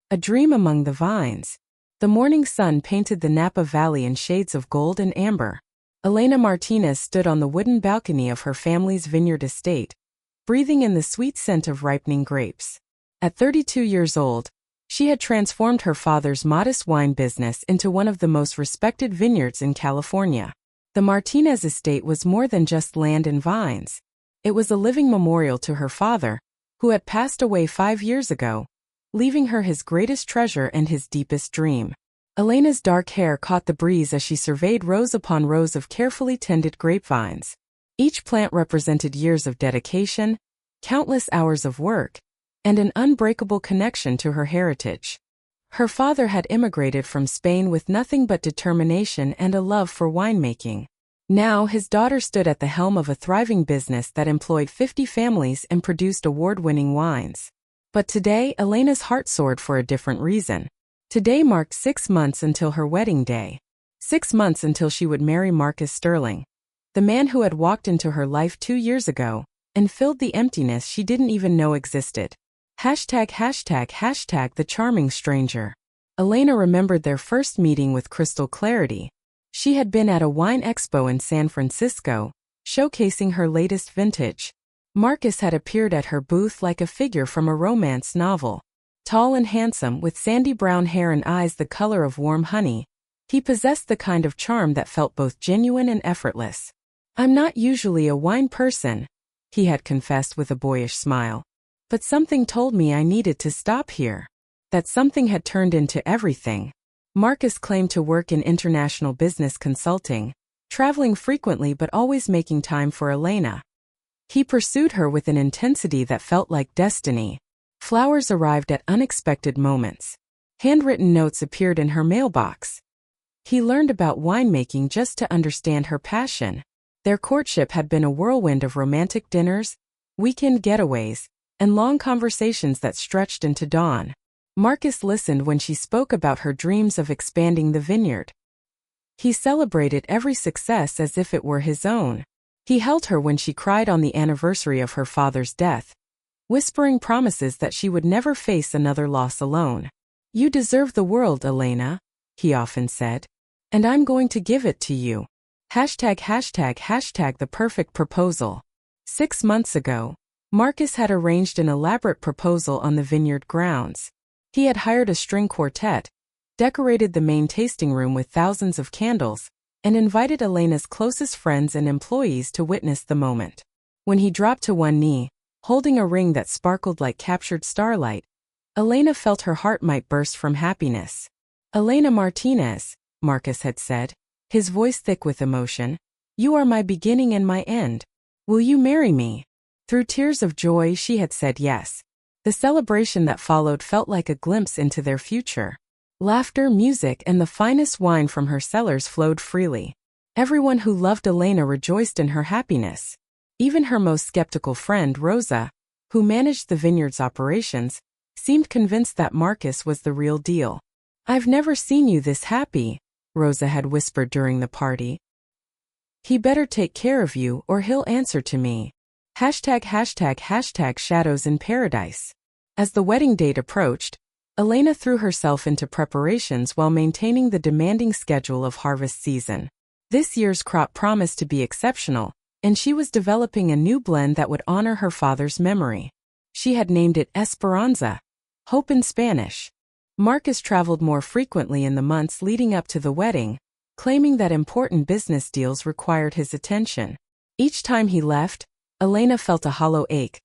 A dream among the vines. The morning sun painted the Napa Valley in shades of gold and amber. Elena Martinez stood on the wooden balcony of her family's vineyard estate, breathing in the sweet scent of ripening grapes. At 32 years old, she had transformed her father's modest wine business into one of the most respected vineyards in California. The Martinez estate was more than just land and vines. It was a living memorial to her father, who had passed away 5 years ago, leaving her his greatest treasure and his deepest dream. Elena's dark hair caught the breeze as she surveyed rows upon rows of carefully tended grapevines. Each plant represented years of dedication, countless hours of work, and an unbreakable connection to her heritage. Her father had immigrated from Spain with nothing but determination and a love for winemaking. Now his daughter stood at the helm of a thriving business that employed 50 families and produced award-winning wines. But today, Elena's heart soared for a different reason. Today marked 6 months until her wedding day. 6 months until she would marry Marcus Sterling, the man who had walked into her life 2 years ago and filled the emptiness she didn't even know existed. ####, the charming stranger. Elena remembered their first meeting with crystal clarity. She had been at a wine expo in San Francisco, showcasing her latest vintage. Marcus had appeared at her booth like a figure from a romance novel. Tall and handsome, with sandy brown hair and eyes the color of warm honey, he possessed the kind of charm that felt both genuine and effortless. "I'm not usually a wine person," he had confessed with a boyish smile. "But something told me I needed to stop here." That something had turned into everything. Marcus claimed to work in international business consulting, traveling frequently but always making time for Elena. He pursued her with an intensity that felt like destiny. Flowers arrived at unexpected moments. Handwritten notes appeared in her mailbox. He learned about winemaking just to understand her passion. Their courtship had been a whirlwind of romantic dinners, weekend getaways, and long conversations that stretched into dawn. Marcus listened when she spoke about her dreams of expanding the vineyard. He celebrated every success as if it were his own. He held her when she cried on the anniversary of her father's death, whispering promises that she would never face another loss alone. "You deserve the world, Elena," he often said. "And I'm going to give it to you." #### The perfect proposal. 6 months ago, Marcus had arranged an elaborate proposal on the vineyard grounds. He had hired a string quartet, decorated the main tasting room with thousands of candles, and invited Elena's closest friends and employees to witness the moment. When he dropped to one knee, holding a ring that sparkled like captured starlight, Elena felt her heart might burst from happiness. "Elena Martinez," Marcus had said, his voice thick with emotion, "you are my beginning and my end. Will you marry me?" Through tears of joy, she had said yes. The celebration that followed felt like a glimpse into their future. Laughter, music, and the finest wine from her cellars flowed freely. Everyone who loved Elena rejoiced in her happiness. Even her most skeptical friend, Rosa, who managed the vineyard's operations, seemed convinced that Marcus was the real deal. "I've never seen you this happy," Rosa had whispered during the party. "He better take care of you or he'll answer to me." #### Shadows in Paradise. As the wedding date approached, Elena threw herself into preparations while maintaining the demanding schedule of harvest season. This year's crop promised to be exceptional, and she was developing a new blend that would honor her father's memory. She had named it Esperanza, hope in Spanish. Marcus traveled more frequently in the months leading up to the wedding, claiming that important business deals required his attention. Each time he left, Elena felt a hollow ache,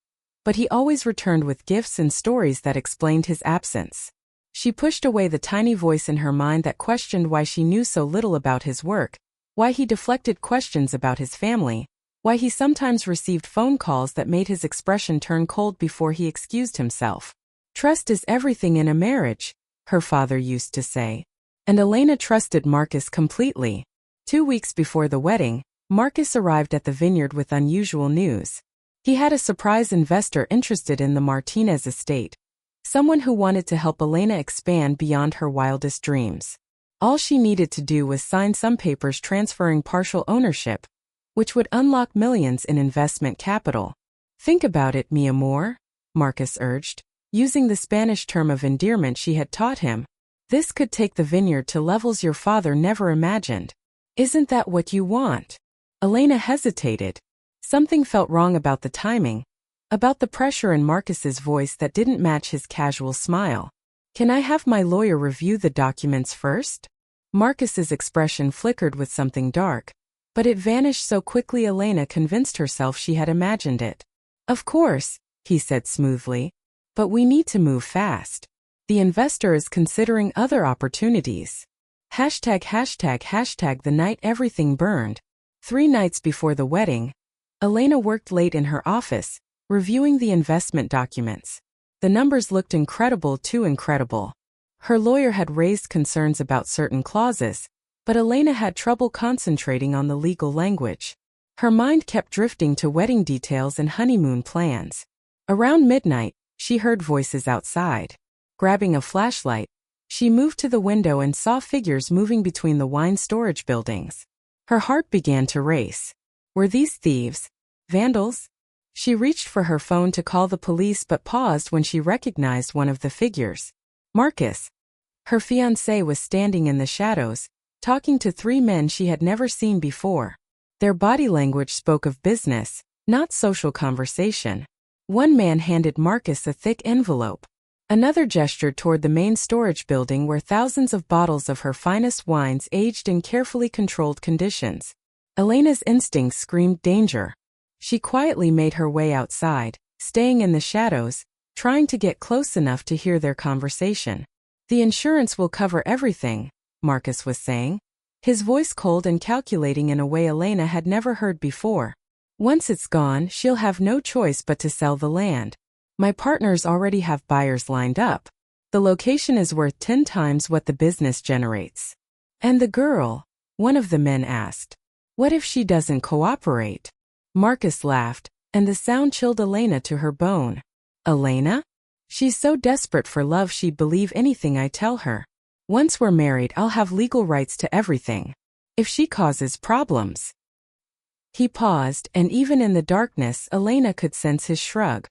but he always returned with gifts and stories that explained his absence. She pushed away the tiny voice in her mind that questioned why she knew so little about his work, why he deflected questions about his family, why he sometimes received phone calls that made his expression turn cold before he excused himself. "Trust is everything in a marriage," her father used to say. And Elena trusted Marcus completely. 2 weeks before the wedding, Marcus arrived at the vineyard with unusual news. He had a surprise investor interested in the Martinez estate, someone who wanted to help Elena expand beyond her wildest dreams. All she needed to do was sign some papers transferring partial ownership, which would unlock millions in investment capital. "Think about it, mi amor," Marcus urged. using the Spanish term of endearment she had taught him. This could take the vineyard to levels your father never imagined. Isn't that what you want? Elena hesitated. Something felt wrong about the timing, about the pressure in Marcus's voice that didn't match his casual smile. Can I have my lawyer review the documents first? Marcus's expression flickered with something dark, but it vanished so quickly Elena convinced herself she had imagined it. Of course, he said smoothly. But we need to move fast. The investor is considering other opportunities. ####the night everything burned. 3 nights before the wedding, Elena worked late in her office, reviewing the investment documents. The numbers looked incredible, too incredible. Her lawyer had raised concerns about certain clauses, but Elena had trouble concentrating on the legal language. Her mind kept drifting to wedding details and honeymoon plans. Around midnight, she heard voices outside. Grabbing a flashlight, she moved to the window and saw figures moving between the wine storage buildings. Her heart began to race. Were these thieves? Vandals? She reached for her phone to call the police but paused when she recognized one of the figures. Marcus. Her fiancé was standing in the shadows, talking to 3 men she had never seen before. Their body language spoke of business, not social conversation. One man handed Marcus a thick envelope. Another gestured toward the main storage building where thousands of bottles of her finest wines aged in carefully controlled conditions. Elena's instincts screamed danger. She quietly made her way outside, staying in the shadows, trying to get close enough to hear their conversation. The insurance will cover everything, Marcus was saying, his voice cold and calculating in a way Elena had never heard before. Once it's gone, she'll have no choice but to sell the land. My partners already have buyers lined up. The location is worth 10 times what the business generates. And the girl? One of the men asked. What if she doesn't cooperate? Marcus laughed, and the sound chilled Elena to her bone. Elena? She's so desperate for love she'd believe anything I tell her. Once we're married, I'll have legal rights to everything. If she causes problems. He paused, and even in the darkness, Elena could sense his shrug.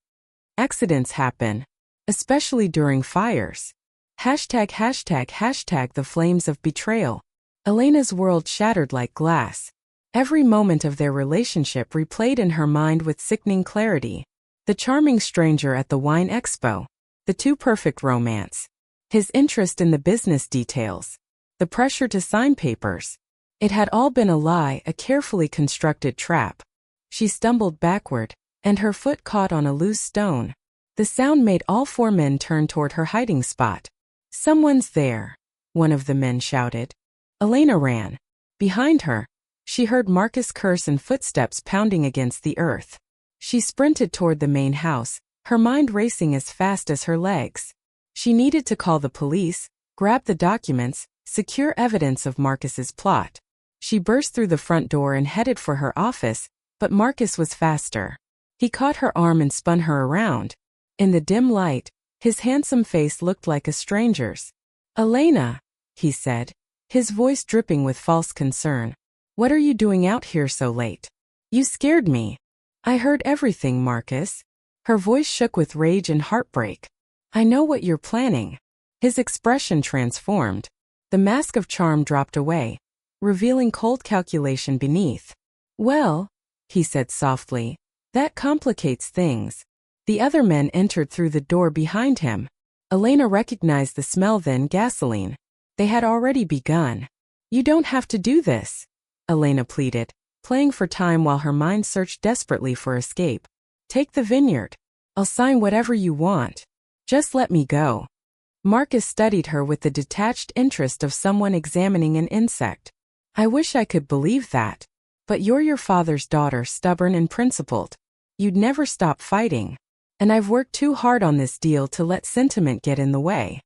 Accidents happen, especially during fires. #### the flames of betrayal. Elena's world shattered like glass. Every moment of their relationship replayed in her mind with sickening clarity. The charming stranger at the wine expo. The too perfect romance. His interest in the business details. The pressure to sign papers. It had all been a lie, a carefully constructed trap. She stumbled backward, and her foot caught on a loose stone. The sound made all 4 men turn toward her hiding spot. Someone's there, one of the men shouted. Elena ran. Behind her, she heard Marcus curse and footsteps pounding against the earth. She sprinted toward the main house, her mind racing as fast as her legs. She needed to call the police, grab the documents, secure evidence of Marcus's plot. She burst through the front door and headed for her office, but Marcus was faster. He caught her arm and spun her around. In the dim light, his handsome face looked like a stranger's. Elena, he said, his voice dripping with false concern. What are you doing out here so late? You scared me. I heard everything, Marcus. Her voice shook with rage and heartbreak. I know what you're planning. His expression transformed. The mask of charm dropped away, revealing cold calculation beneath. Well, he said softly, that complicates things. The other men entered through the door behind him. Elena recognized the smell then, gasoline. They had already begun. You don't have to do this, Elena pleaded, playing for time while her mind searched desperately for escape. Take the vineyard. I'll sign whatever you want. Just let me go. Marcus studied her with the detached interest of someone examining an insect. I wish I could believe that. But you're your father's daughter, stubborn and principled. You'd never stop fighting. And I've worked too hard on this deal to let sentiment get in the way.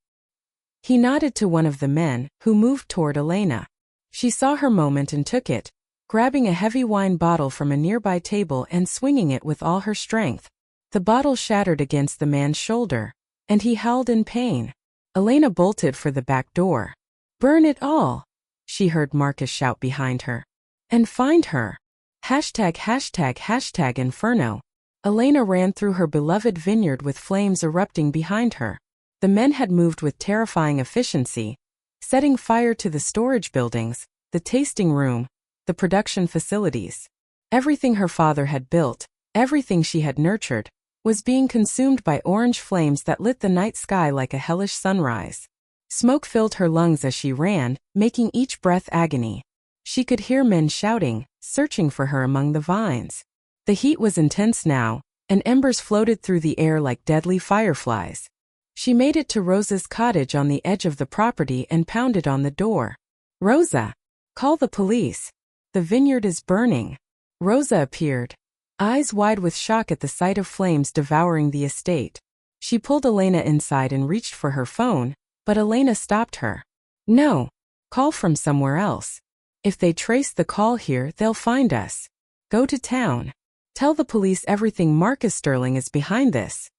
He nodded to one of the men, who moved toward Elena. She saw her moment and took it, grabbing a heavy wine bottle from a nearby table and swinging it with all her strength. The bottle shattered against the man's shoulder, and he howled in pain. Elena bolted for the back door. Burn it all, she heard Marcus shout behind her. And find her. ###Inferno. Elena ran through her beloved vineyard with flames erupting behind her. The men had moved with terrifying efficiency, setting fire to the storage buildings, the tasting room, the production facilities. Everything her father had built, everything she had nurtured, was being consumed by orange flames that lit the night sky like a hellish sunrise. Smoke filled her lungs as she ran, making each breath agony. She could hear men shouting, searching for her among the vines. The heat was intense now, and embers floated through the air like deadly fireflies. She made it to Rosa's cottage on the edge of the property and pounded on the door. "Rosa! Call the police! The vineyard is burning!" Rosa appeared, eyes wide with shock at the sight of flames devouring the estate. She pulled Elena inside and reached for her phone, but Elena stopped her. "No. Call from somewhere else. If they trace the call here, they'll find us. Go to town. Tell the police everything. Marcus Sterling is behind this.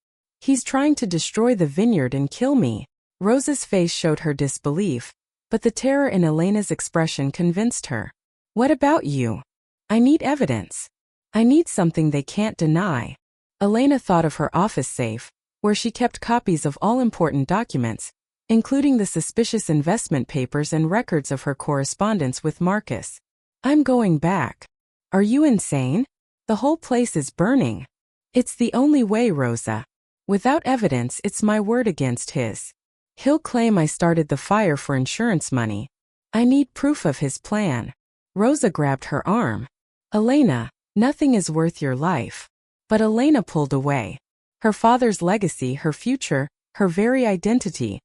He's trying to destroy the vineyard and kill me." Rosa's face showed her disbelief, but the terror in Elena's expression convinced her. "What about you? I need evidence. I need something they can't deny." Elena thought of her office safe, where she kept copies of all important documents, including the suspicious investment papers and records of her correspondence with Marcus. "I'm going back. Are you insane? The whole place is burning." "It's the only way, Rosa. Without evidence, it's my word against his. He'll claim I started the fire for insurance money. I need proof of his plan." Rosa grabbed her arm. "Elena, nothing is worth your life." But Elena pulled away. Her father's legacy, her future, her very identity.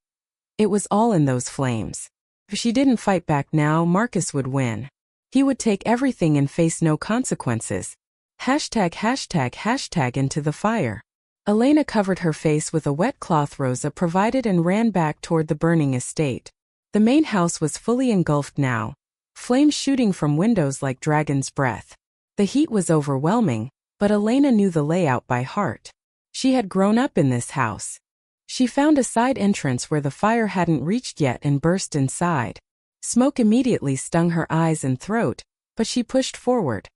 It was all in those flames. If she didn't fight back now, Marcus would win. He would take everything and face no consequences. #### into the fire. Elena covered her face with a wet cloth Rosa provided and ran back toward the burning estate. The main house was fully engulfed now, flames shooting from windows like dragon's breath. The heat was overwhelming, but Elena knew the layout by heart. She had grown up in this house. She found a side entrance where the fire hadn't reached yet and burst inside. Smoke immediately stung her eyes and throat, but she pushed forward.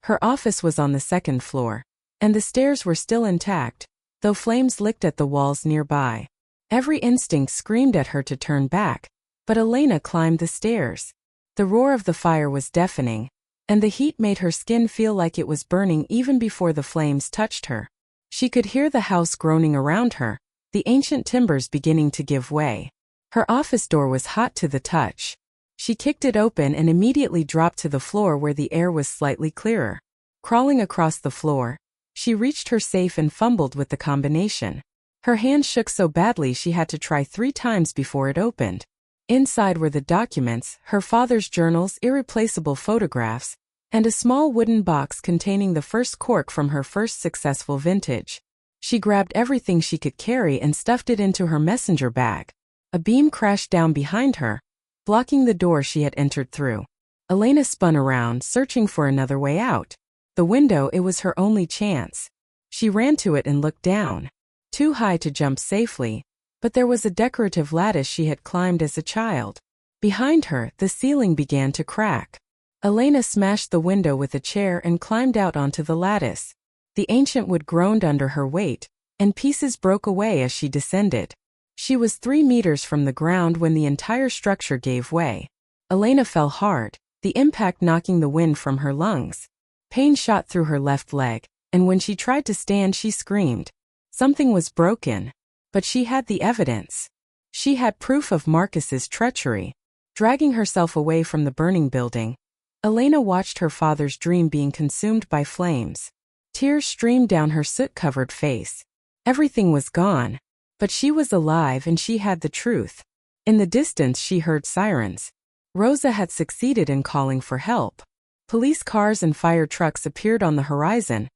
Her office was on the second floor, and the stairs were still intact, though flames licked at the walls nearby. Every instinct screamed at her to turn back, but Elena climbed the stairs. The roar of the fire was deafening, and the heat made her skin feel like it was burning even before the flames touched her. She could hear the house groaning around her, the ancient timbers beginning to give way. Her office door was hot to the touch. She kicked it open and immediately dropped to the floor where the air was slightly clearer. Crawling across the floor, she reached her safe and fumbled with the combination. Her hands shook so badly she had to try 3 times before it opened. Inside were the documents, her father's journals, irreplaceable photographs, and a small wooden box containing the first cork from her first successful vintage. She grabbed everything she could carry and stuffed it into her messenger bag. A beam crashed down behind her, blocking the door she had entered through. Elena spun around, searching for another way out. The window, it was her only chance. She ran to it and looked down. Too high to jump safely, but there was a decorative lattice she had climbed as a child. Behind her, the ceiling began to crack. Elena smashed the window with a chair and climbed out onto the lattice. The ancient wood groaned under her weight, and pieces broke away as she descended. She was 3 meters from the ground when the entire structure gave way. Elena fell hard, the impact knocking the wind from her lungs. Pain shot through her left leg, and when she tried to stand she screamed. Something was broken. But she had the evidence. She had proof of Marcus's treachery. Dragging herself away from the burning building, Elena watched her father's dream being consumed by flames. Tears streamed down her soot-covered face. Everything was gone, but she was alive and she had the truth. In the distance she heard sirens. Rosa had succeeded in calling for help. Police cars and fire trucks appeared on the horizon,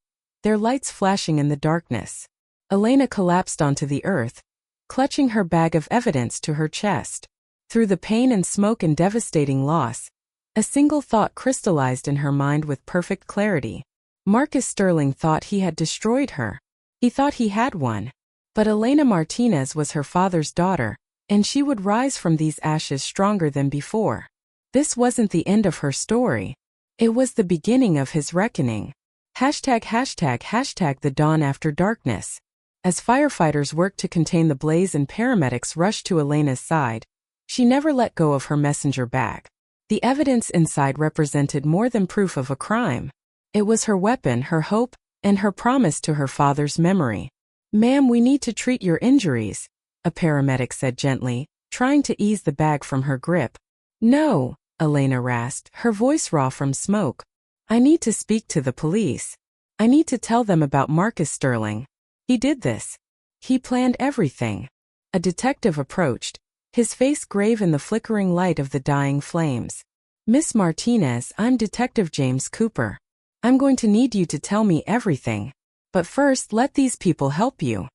their lights flashing in the darkness. Elena collapsed onto the earth, clutching her bag of evidence to her chest. Through the pain and smoke and devastating loss, a single thought crystallized in her mind with perfect clarity. Marcus Sterling thought he had destroyed her. He thought he had won. But Elena Martinez was her father's daughter, and she would rise from these ashes stronger than before. This wasn't the end of her story. It was the beginning of his reckoning. Hashtag the dawn after darkness. As firefighters worked to contain the blaze and paramedics rushed to Elena's side, she never let go of her messenger bag. The evidence inside represented more than proof of a crime. It was her weapon, her hope, and her promise to her father's memory. "Ma'am, we need to treat your injuries," a paramedic said gently, trying to ease the bag from her grip. "No," Elena rasped, her voice raw from smoke. "I need to speak to the police. I need to tell them about Marcus Sterling. He did this. He planned everything." A detective approached, his face grave in the flickering light of the dying flames. "Miss Martinez, I'm Detective James Cooper. I'm going to need you to tell me everything. But first, let these people help you."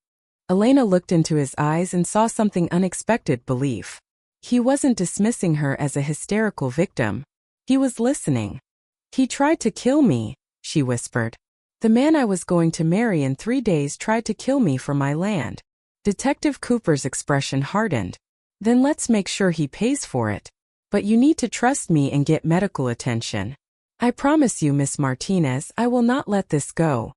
Elena looked into his eyes and saw something unexpected: belief. He wasn't dismissing her as a hysterical victim. He was listening. "He tried to kill me," she whispered. "The man I was going to marry in 3 days tried to kill me for my land." Detective Cooper's expression hardened. "Then let's make sure he pays for it. But you need to trust me and get medical attention. I promise you, Miss Martinez, I will not let this go."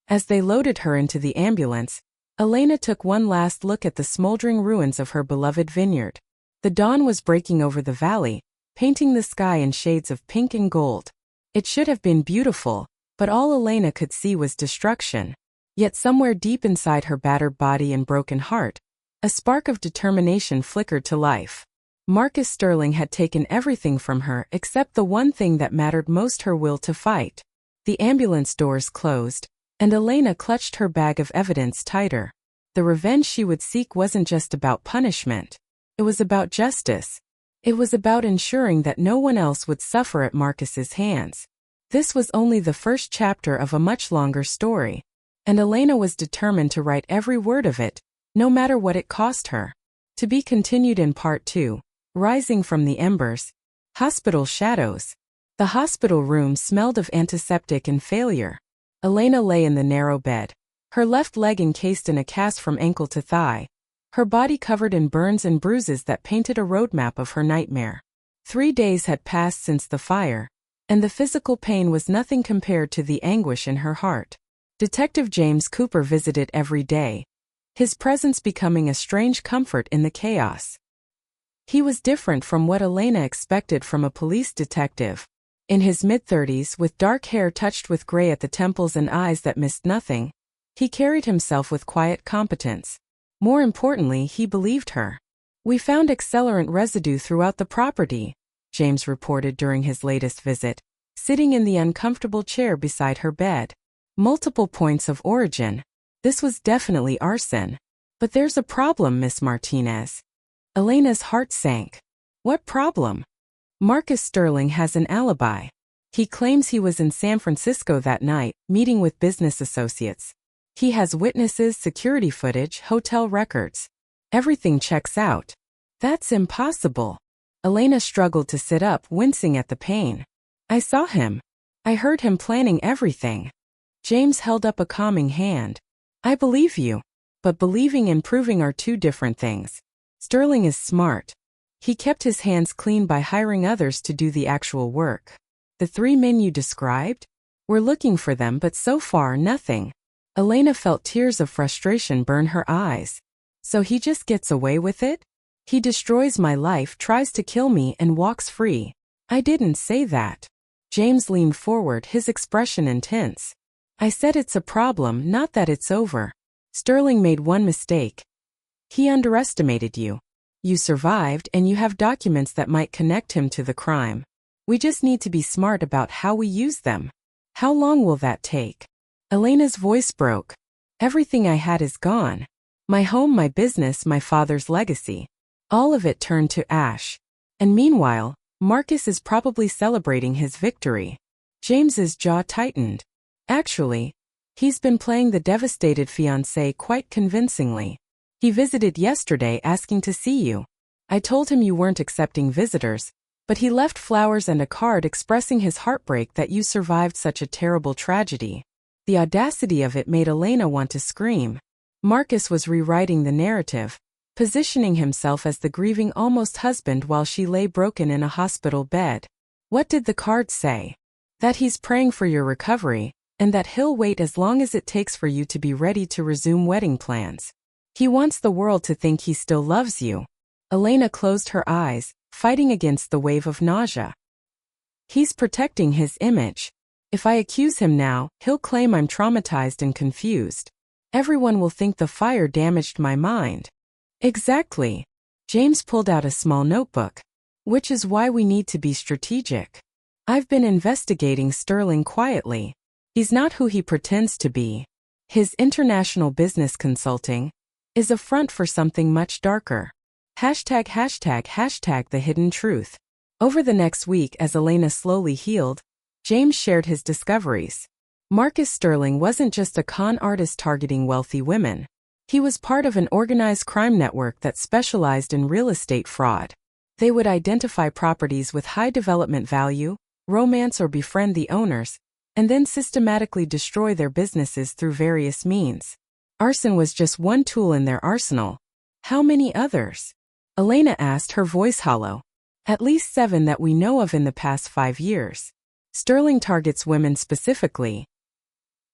As they loaded her into the ambulance, Elena took one last look at the smoldering ruins of her beloved vineyard. The dawn was breaking over the valley, painting the sky in shades of pink and gold. It should have been beautiful, but all Elena could see was destruction. Yet somewhere deep inside her battered body and broken heart, a spark of determination flickered to life. Marcus Sterling had taken everything from her except the one thing that mattered most: her will to fight. The ambulance doors closed, and Elena clutched her bag of evidence tighter. The revenge she would seek wasn't just about punishment. It was about justice. It was about ensuring that no one else would suffer at Marcus's hands. This was only the first chapter of a much longer story, and Elena was determined to write every word of it, no matter what it cost her. To be continued in Part 2. Rising from the Embers. Hospital Shadows. The hospital room smelled of antiseptic and failure. Elena lay in the narrow bed, her left leg encased in a cast from ankle to thigh, her body covered in burns and bruises that painted a roadmap of her nightmare. 3 days had passed since the fire, and the physical pain was nothing compared to the anguish in her heart. Detective James Cooper visited every day, his presence becoming a strange comfort in the chaos. He was different from what Elena expected from a police detective. In his mid-30s, with dark hair touched with gray at the temples and eyes that missed nothing, he carried himself with quiet competence. More importantly, he believed her. "We found accelerant residue throughout the property," James reported during his latest visit, sitting in the uncomfortable chair beside her bed. "Multiple points of origin. This was definitely arson. But there's a problem, Miss Martinez." Elena's heart sank. "What problem?" "Marcus Sterling has an alibi. He claims he was in San Francisco that night, meeting with business associates. He has witnesses, security footage, hotel records. Everything checks out." "That's impossible." Elena struggled to sit up, wincing at the pain. "I saw him. I heard him planning everything." James held up a calming hand. "I believe you. But believing and proving are two different things. Sterling is smart. He kept his hands clean by hiring others to do the actual work. The 3 men you described? We're looking for them, but so far, nothing." Elena felt tears of frustration burn her eyes. "So he just gets away with it? He destroys my life, tries to kill me, and walks free." "I didn't say that." James leaned forward, his expression intense. "I said it's a problem, not that it's over. Sterling made one mistake. He underestimated you. You survived, and you have documents that might connect him to the crime. We just need to be smart about how we use them." "How long will that take?" Elena's voice broke. "Everything I had is gone. My home, my business, my father's legacy. All of it turned to ash. And meanwhile, Marcus is probably celebrating his victory." James's jaw tightened. "Actually, he's been playing the devastated fiancé quite convincingly. He visited yesterday asking to see you. I told him you weren't accepting visitors, but he left flowers and a card expressing his heartbreak that you survived such a terrible tragedy." The audacity of it made Elena want to scream. Marcus was rewriting the narrative, positioning himself as the grieving almost husband while she lay broken in a hospital bed. "What did the card say?" "That he's praying for your recovery, and that he'll wait as long as it takes for you to be ready to resume wedding plans. He wants the world to think he still loves you. Elena closed her eyes, fighting against the wave of nausea. He's protecting his image. If I accuse him now, he'll claim I'm traumatized and confused. Everyone will think the fire damaged my mind. Exactly. James pulled out a small notebook. Which is why we need to be strategic. I've been investigating Sterling quietly. He's not who he pretends to be. His international business consulting is a front for something much darker. ###the hidden truth. Over the next week, as Elena slowly healed, James shared his discoveries. Marcus Sterling wasn't just a con artist targeting wealthy women. He was part of an organized crime network that specialized in real estate fraud. They would identify properties with high development value, romance or befriend the owners, and then systematically destroy their businesses through various means. Arson was just one tool in their arsenal. How many others? Elena asked, her voice hollow. At least 7 that we know of in the past 5 years. Sterling targets women specifically.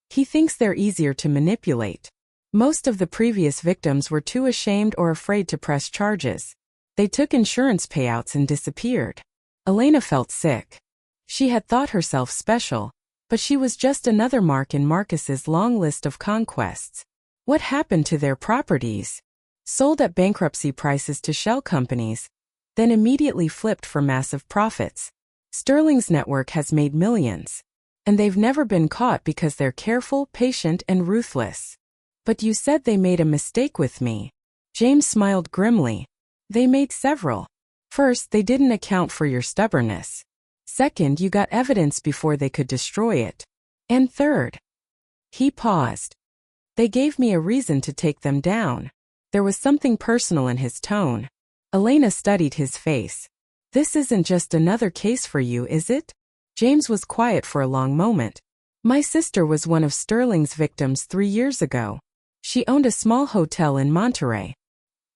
He thinks they're easier to manipulate. Most of the previous victims were too ashamed or afraid to press charges. They took insurance payouts and disappeared. Elena felt sick. She had thought herself special, but she was just another mark in Marcus's long list of conquests. What happened to their properties? Sold at bankruptcy prices to shell companies, then immediately flipped for massive profits. Sterling's network has made millions, and they've never been caught because they're careful, patient, and ruthless. But you said they made a mistake with me. James smiled grimly. They made several. First, they didn't account for your stubbornness. Second, you got evidence before they could destroy it. And third, he paused. They gave me a reason to take them down. There was something personal in his tone. Elena studied his face. This isn't just another case for you, is it? James was quiet for a long moment. My sister was one of Sterling's victims 3 years ago. She owned a small hotel in Monterey.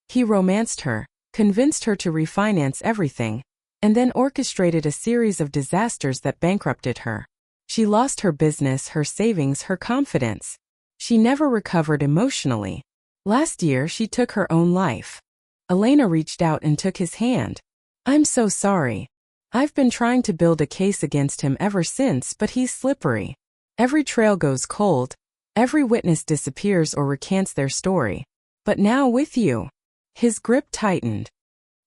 He romanced her, convinced her to refinance everything, and then orchestrated a series of disasters that bankrupted her. She lost her business, her savings, her confidence. She never recovered emotionally. Last year, she took her own life. Elena reached out and took his hand. I'm so sorry. I've been trying to build a case against him ever since, but he's slippery. Every trail goes cold. Every witness disappears or recants their story. But now with you. His grip tightened.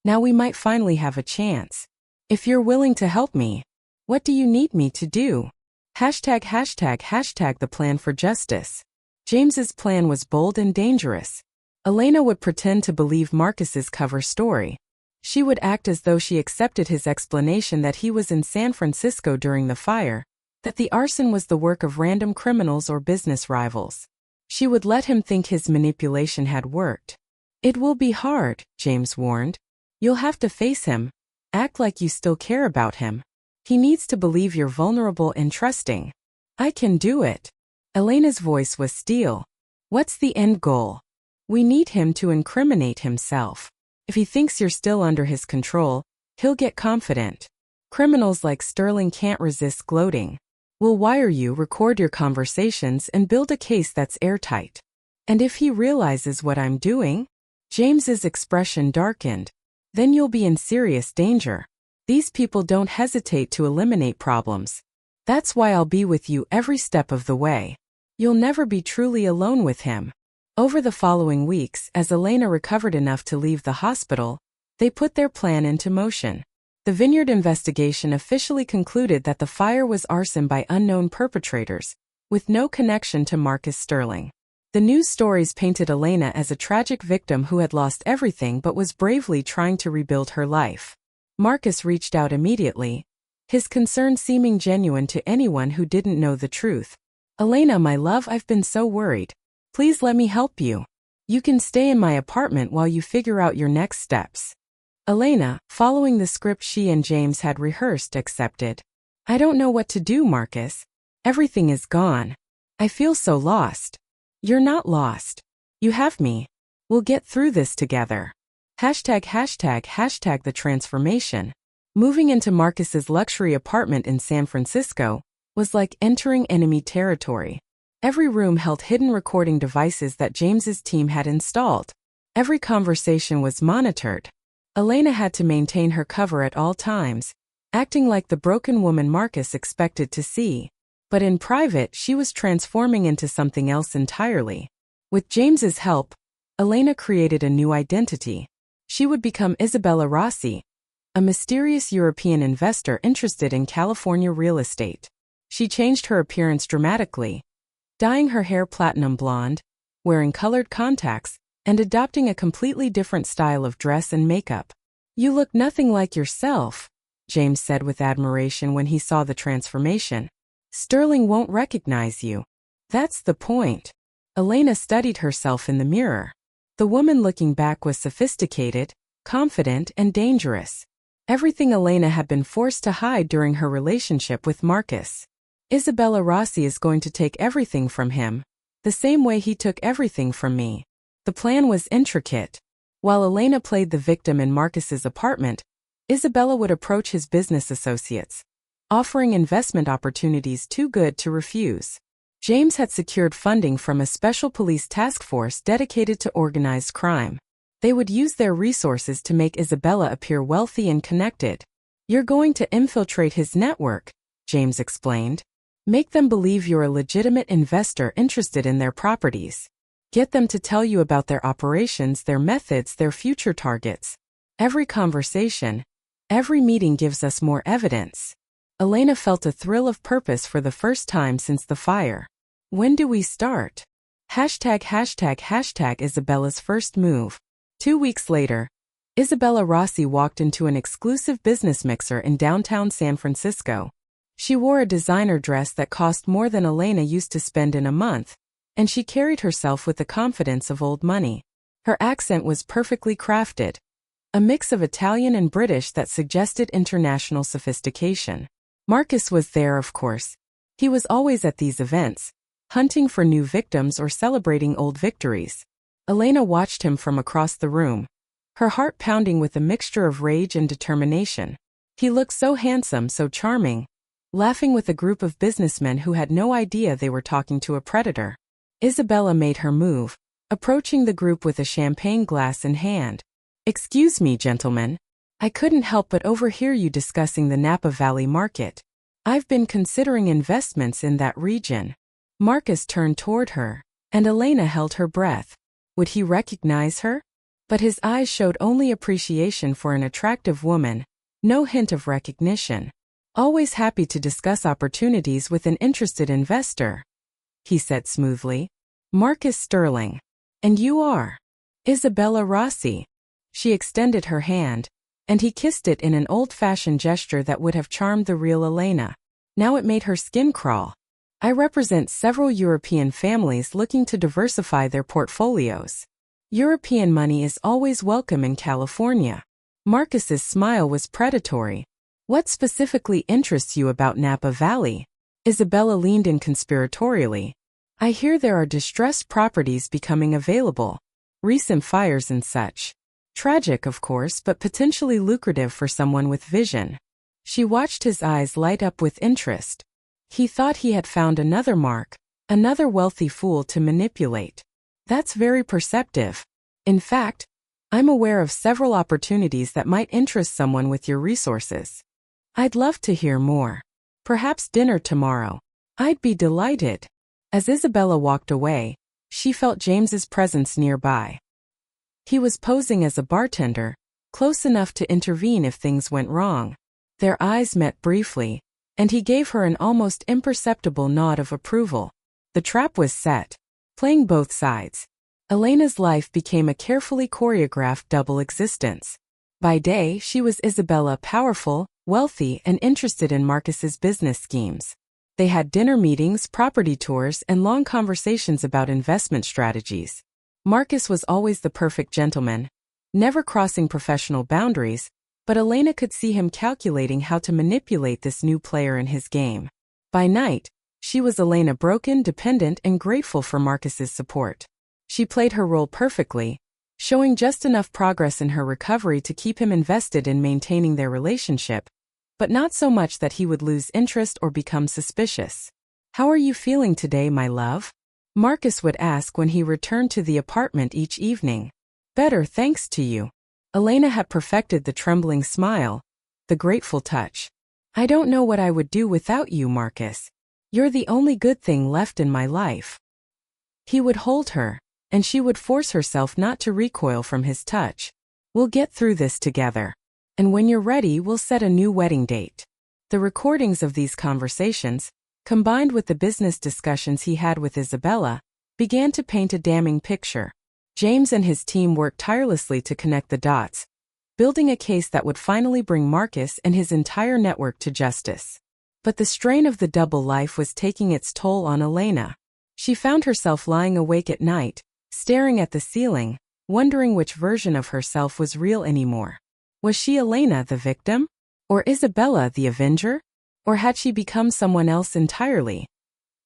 Now we might finally have a chance. If you're willing to help me, what do you need me to do? ### the plan for justice. James's plan was bold and dangerous. Elena would pretend to believe Marcus's cover story. She would act as though she accepted his explanation that he was in San Francisco during the fire, that the arson was the work of random criminals or business rivals. She would let him think his manipulation had worked. It will be hard, James warned. You'll have to face him. Act like you still care about him. He needs to believe you're vulnerable and trusting. I can do it. Elena's voice was steel. What's the end goal? We need him to incriminate himself. If he thinks you're still under his control, he'll get confident. Criminals like Sterling can't resist gloating. We'll wire you, record your conversations, and build a case that's airtight. And if he realizes what I'm doing? James's expression darkened. Then you'll be in serious danger. These people don't hesitate to eliminate problems. That's why I'll be with you every step of the way. You'll never be truly alone with him. Over the following weeks, as Elena recovered enough to leave the hospital, they put their plan into motion. The Vineyard investigation officially concluded that the fire was arson by unknown perpetrators, with no connection to Marcus Sterling. The news stories painted Elena as a tragic victim who had lost everything but was bravely trying to rebuild her life. Marcus reached out immediately, his concern seeming genuine to anyone who didn't know the truth. Elena, my love, I've been so worried. Please let me help you. You can stay in my apartment while you figure out your next steps. Elena, following the script she and James had rehearsed, accepted. I don't know what to do, Marcus. Everything is gone. I feel so lost. You're not lost. You have me. We'll get through this together. ### the transformation. Moving into Marcus's luxury apartment in San Francisco, was like entering enemy territory. Every room held hidden recording devices that James's team had installed. Every conversation was monitored. Elena had to maintain her cover at all times, acting like the broken woman Marcus expected to see. But in private, she was transforming into something else entirely. With James's help, Elena created a new identity. She would become Isabella Rossi, a mysterious European investor interested in California real estate. She changed her appearance dramatically, dyeing her hair platinum blonde, wearing colored contacts, and adopting a completely different style of dress and makeup. "You look nothing like yourself," James said with admiration when he saw the transformation. "Sterling won't recognize you." "That's the point." Elena studied herself in the mirror. The woman looking back was sophisticated, confident, and dangerous. Everything Elena had been forced to hide during her relationship with Marcus. "Isabella Rossi is going to take everything from him, the same way he took everything from me." The plan was intricate. While Elena played the victim in Marcus's apartment, Isabella would approach his business associates, offering investment opportunities too good to refuse. James had secured funding from a special police task force dedicated to organized crime. They would use their resources to make Isabella appear wealthy and connected. "You're going to infiltrate his network," James explained. "Make them believe you're a legitimate investor interested in their properties. Get them to tell you about their operations, their methods, their future targets. Every conversation, every meeting gives us more evidence." Elena felt a thrill of purpose for the first time since the fire. "When do we start?" #### Isabella's first move. 2 weeks later, Isabella Rossi walked into an exclusive business mixer in downtown San Francisco. She wore a designer dress that cost more than Elena used to spend in a month, and she carried herself with the confidence of old money. Her accent was perfectly crafted, a mix of Italian and British that suggested international sophistication. Marcus was there, of course. He was always at these events, hunting for new victims or celebrating old victories. Elena watched him from across the room, her heart pounding with a mixture of rage and determination. He looked so handsome, so charming, laughing with a group of businessmen who had no idea they were talking to a predator. Isabella made her move, approaching the group with a champagne glass in hand. "Excuse me, gentlemen. I couldn't help but overhear you discussing the Napa Valley market. I've been considering investments in that region." Marcus turned toward her, and Elena held her breath. Would he recognize her? But his eyes showed only appreciation for an attractive woman, no hint of recognition. "Always happy to discuss opportunities with an interested investor," he said smoothly. "Marcus Sterling. And you are?" "Isabella Rossi." She extended her hand, and he kissed it in an old-fashioned gesture that would have charmed the real Elena. Now it made her skin crawl. "I represent several European families looking to diversify their portfolios. European money is always welcome in California." Marcus's smile was predatory. "What specifically interests you about Napa Valley?" Isabella leaned in conspiratorially. "I hear there are distressed properties becoming available. Recent fires and such. Tragic, of course, but potentially lucrative for someone with vision." She watched his eyes light up with interest. He thought he had found another mark, another wealthy fool to manipulate. "That's very perceptive. In fact, I'm aware of several opportunities that might interest someone with your resources. I'd love to hear more. Perhaps dinner tomorrow." "I'd be delighted." As Isabella walked away, she felt James's presence nearby. He was posing as a bartender, close enough to intervene if things went wrong. Their eyes met briefly, and he gave her an almost imperceptible nod of approval. The trap was set. Playing both sides, Elena's life became a carefully choreographed double existence. By day, she was Isabella, powerful, wealthy, and interested in Marcus's business schemes. They had dinner meetings, property tours, and long conversations about investment strategies. Marcus was always the perfect gentleman, never crossing professional boundaries, but Elena could see him calculating how to manipulate this new player in his game. By night, she was Elena, broken, dependent, and grateful for Marcus's support. She played her role perfectly, showing just enough progress in her recovery to keep him invested in maintaining their relationship, but not so much that he would lose interest or become suspicious. "How are you feeling today, my love?" Marcus would ask when he returned to the apartment each evening. "Better, thanks to you." Elena had perfected the trembling smile, the grateful touch. "I don't know what I would do without you, Marcus. You're the only good thing left in my life." He would hold her, and she would force herself not to recoil from his touch. "We'll get through this together. And when you're ready, we'll set a new wedding date." The recordings of these conversations, combined with the business discussions he had with Isabella, began to paint a damning picture. James and his team worked tirelessly to connect the dots, building a case that would finally bring Marcus and his entire network to justice. But the strain of the double life was taking its toll on Elena. She found herself lying awake at night, staring at the ceiling, wondering which version of herself was real anymore. Was she Elena the victim? Or Isabella the avenger? Or had she become someone else entirely?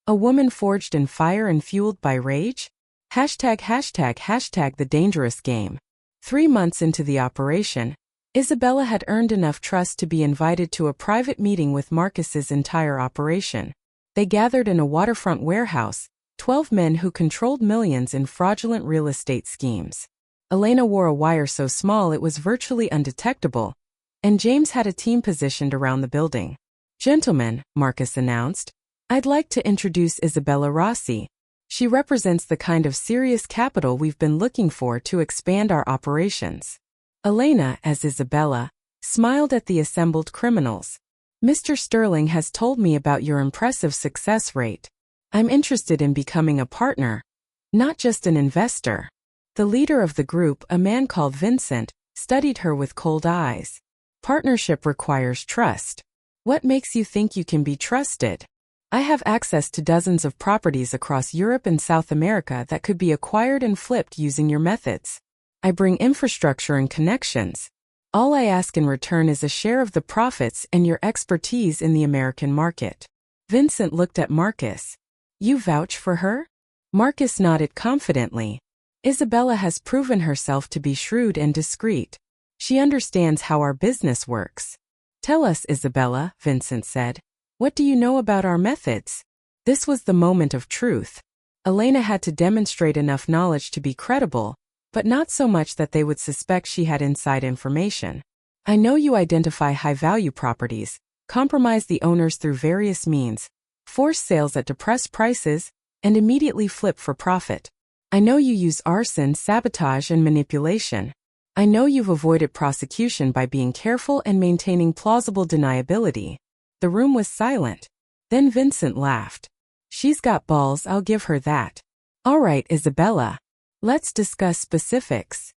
A woman forged in fire and fueled by rage? #### the dangerous game. 3 months into the operation, Isabella had earned enough trust to be invited to a private meeting with Marcus's entire operation. They gathered in a waterfront warehouse, 12 men who controlled millions in fraudulent real estate schemes. Elena wore a wire so small it was virtually undetectable, and James had a team positioned around the building. "Gentlemen," Marcus announced, "I'd like to introduce Isabella Rossi. She represents the kind of serious capital we've been looking for to expand our operations." Elena, as Isabella, smiled at the assembled criminals. "Mr. Sterling has told me about your impressive success rate. I'm interested in becoming a partner, not just an investor." The leader of the group, a man called Vincent, studied her with cold eyes. "Partnership requires trust. What makes you think you can be trusted?" "I have access to dozens of properties across Europe and South America that could be acquired and flipped using your methods. I bring infrastructure and connections. All I ask in return is a share of the profits and your expertise in the American market." Vincent looked at Marcus. "You vouch for her?" Marcus nodded confidently. "Isabella has proven herself to be shrewd and discreet. She understands how our business works." "Tell us, Isabella," Vincent said. "What do you know about our methods?" This was the moment of truth. Elena had to demonstrate enough knowledge to be credible, but not so much that they would suspect she had inside information. "I know you identify high-value properties, compromise the owners through various means, force sales at depressed prices, and immediately flip for profit. I know you use arson, sabotage, and manipulation. I know you've avoided prosecution by being careful and maintaining plausible deniability." The room was silent. Then Vincent laughed. "She's got balls, I'll give her that. All right, Isabella. Let's discuss specifics."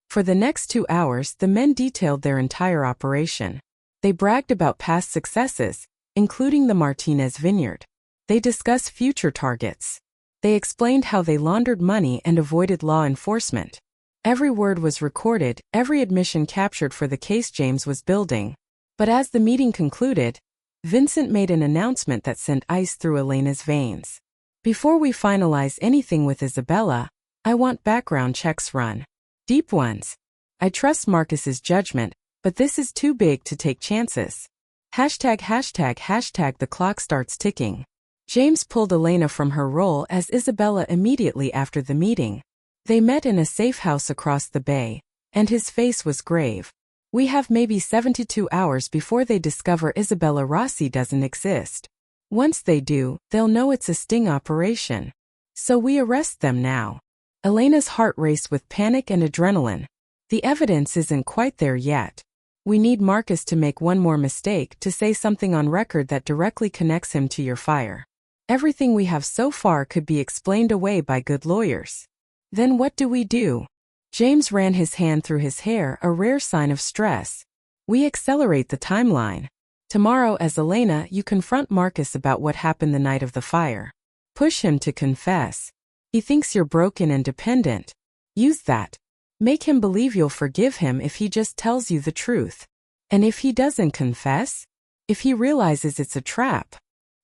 For the next 2 hours, the men detailed their entire operation. They bragged about past successes, including the Martinez vineyard. They discussed future targets. They explained how they laundered money and avoided law enforcement. Every word was recorded, every admission captured for the case James was building. But as the meeting concluded, Vincent made an announcement that sent ice through Elena's veins. "Before we finalize anything with Isabella, I want background checks run. Deep ones. I trust Marcus's judgment, but this is too big to take chances. ##### The clock starts ticking. James pulled Elena from her role as Isabella immediately after the meeting. They met in a safe house across the bay, and his face was grave. "We have maybe 72 hours before they discover Isabella Rossi doesn't exist. Once they do, they'll know it's a sting operation. So we arrest them now." Elena's heart raced with panic and adrenaline. "The evidence isn't quite there yet. We need Marcus to make one more mistake, to say something on record that directly connects him to your fire. Everything we have so far could be explained away by good lawyers. Then what do we do?" James ran his hand through his hair, a rare sign of stress. "We accelerate the timeline. Tomorrow, as Elena, you confront Marcus about what happened the night of the fire. Push him to confess. He thinks you're broken and dependent. Use that. Make him believe you'll forgive him if he just tells you the truth. And if he doesn't confess, if he realizes it's a trap,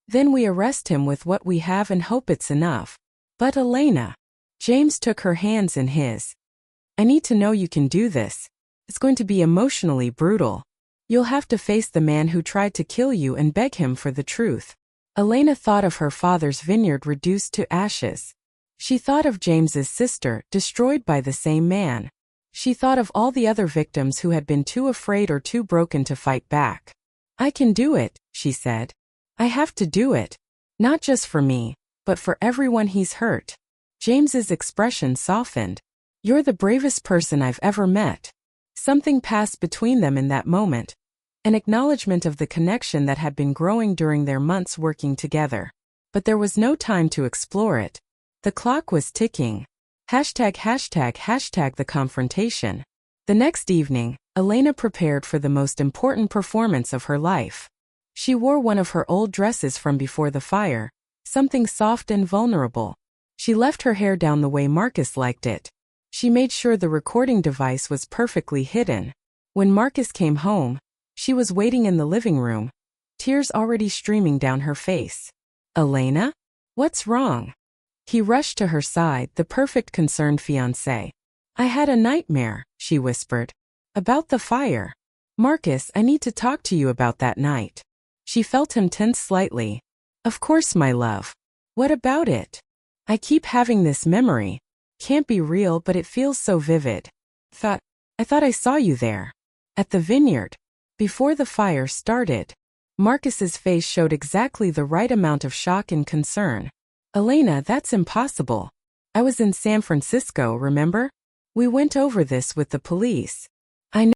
then we arrest him with what we have and hope it's enough." "But Elena," James took her hands in his. "I need to know you can do this. It's going to be emotionally brutal. You'll have to face the man who tried to kill you and beg him for the truth. Elena thought of her father's vineyard reduced to ashes. She thought of James's sister, destroyed by the same man. She thought of all the other victims who had been too afraid or too broken to fight back. I can do it, she said. I have to do it. Not just for me, but for everyone he's hurt. James's expression softened. You're the bravest person I've ever met. Something passed between them in that moment. An acknowledgement of the connection that had been growing during their months working together. But there was no time to explore it. The clock was ticking. #### the confrontation. The next evening, Elena prepared for the most important performance of her life. She wore one of her old dresses from before the fire, something soft and vulnerable. She left her hair down the way Marcus liked it. She made sure the recording device was perfectly hidden. When Marcus came home, she was waiting in the living room, tears already streaming down her face. Elena? What's wrong? He rushed to her side, the perfect concerned fiancé. I had a nightmare, she whispered. About the fire. Marcus, I need to talk to you about that night. She felt him tense slightly. Of course, my love. What about it? I keep having this memory. Can't be real, but it feels so vivid. I thought I saw you there. At the vineyard. Before the fire started. Marcus's face showed exactly the right amount of shock and concern. Elena, that's impossible. I was in San Francisco, remember? We went over this with the police.